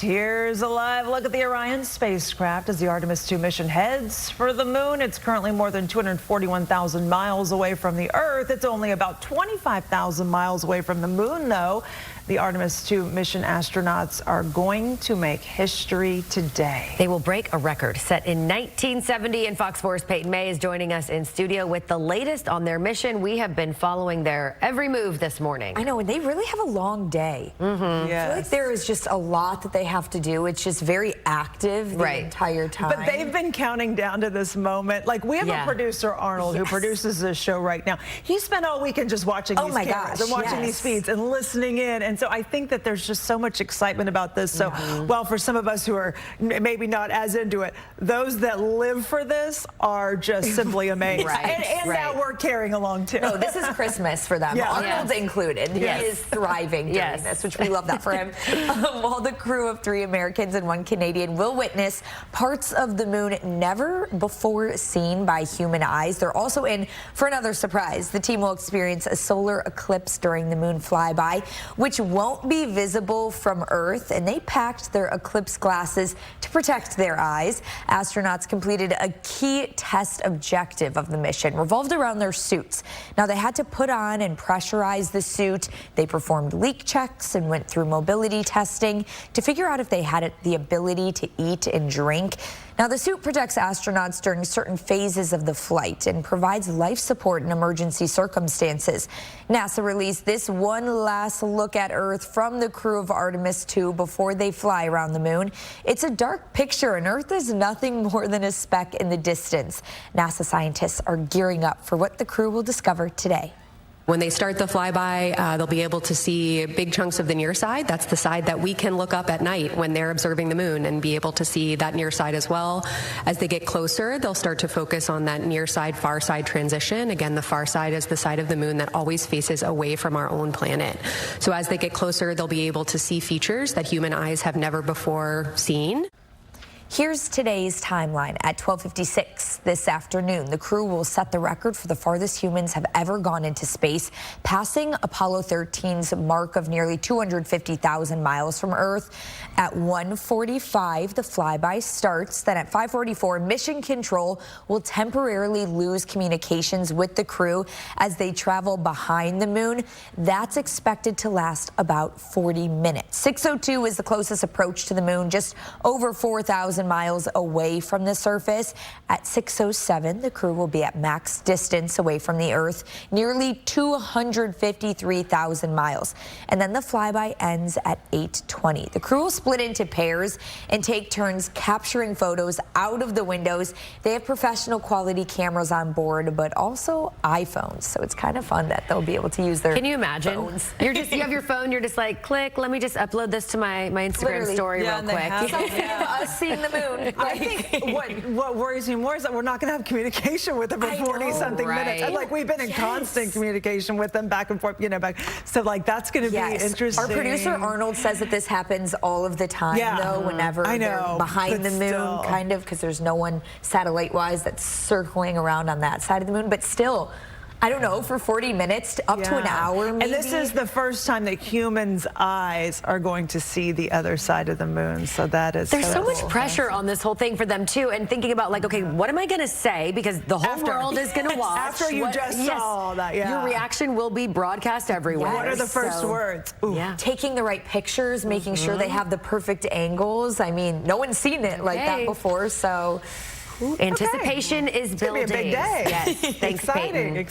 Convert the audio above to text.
Here's a live look at the Orion spacecraft as the Artemis II mission heads for the moon. It's currently more than 241,000 miles away from the Earth. It's only about 25,000 miles away from the moon, though. The Artemis II mission astronauts are going to make history today. They will break a record set in 1970, and Fox 4's Peyton May is joining us in studio with the latest on their mission. We have been following their every move this morning. I know, and they really have a long day. Yes. I feel like there is just a lot that they have to do. It's just very active the entire time. But they've been counting down to this moment. Like, we have a producer, Arnold, who produces this show right now. He spent all weekend just watching these cameras and watching these feeds and listening in. And so I think that there's just so much excitement about this. So, well, for some of us who are maybe not as into it, those that live for this are just simply amazing. And now we're carrying along too. No, this is Christmas for them. Arnold's included. He is thriving during this, which we love that for him. While the crew of 3 Americans and 1 Canadian will witness parts of the moon never before seen by human eyes. They're also in for another surprise. The team will experience a solar eclipse during the moon flyby, which won't be visible from Earth, and they packed their eclipse glasses to protect their eyes. Astronauts completed a key test objective of the mission, revolved around their suits. Now, they had to put on and pressurize the suit. They performed leak checks and went through mobility testing to figure out if they had the ability to eat and drink. Now, the suit protects astronauts during certain phases of the flight and provides life support in emergency circumstances. NASA released this one last look at Earth from the crew of Artemis II before they fly around the moon. It's a dark picture, and Earth is nothing more than a speck in the distance. NASA scientists are gearing up for what the crew will discover today. When they start the flyby, they'll be able to see big chunks of the near side. That's the side that we can look up at night when they're observing the moon and be able to see that near side as well. As they get closer, they'll start to focus on that near side, far side transition. Again, the far side is the side of the moon that always faces away from our own planet. So as they get closer, they'll be able to see features that human eyes have never before seen. Here's today's timeline. At 12:56 this afternoon, the crew will set the record for the farthest humans have ever gone into space, passing Apollo 13's mark of nearly 250,000 miles from Earth. At 1:45, the flyby starts. Then at 5:44, Mission Control will temporarily lose communications with the crew as they travel behind the moon. That's expected to last about 40 minutes. 6:02 is the closest approach to the moon, just over 4,000 miles away from the surface. At 6:07, the crew will be at max distance away from the Earth, nearly 253,000 miles. And then the flyby ends at 8:20. The crew will split into pairs and take turns capturing photos out of the windows. They have professional quality cameras on board, but also iPhones. So it's kind of fun that they'll be able to use their Can you imagine? phones. You have your phone, you're just like, click, let me just upload this to my Instagram story real quick. Us seeing the moon. I think what worries me more is that we're not going to have communication with them for 40-something minutes. And like, we've been in constant communication with them back and forth, so like that's going to be interesting. Our producer Arnold says that this happens all of the time, though, whenever they're behind the moon, kind of, because there's no one satellite-wise that's circling around on that side of the moon. But still, I don't know, for 40 minutes, up to an hour maybe. And this is the first time that humans' eyes are going to see the other side of the moon, so that is There's so much pressure on this whole thing for them, too, and thinking about, like, okay, what am I going to say? Because the whole world is going to watch. After you just saw all that, your reaction will be broadcast everywhere. What are the first words? Taking the right pictures, making sure they have the perfect angles. I mean, no one's seen it like that before, so... Anticipation is building. It's going to be a big day. Yes, thanks, Exciting. Peyton.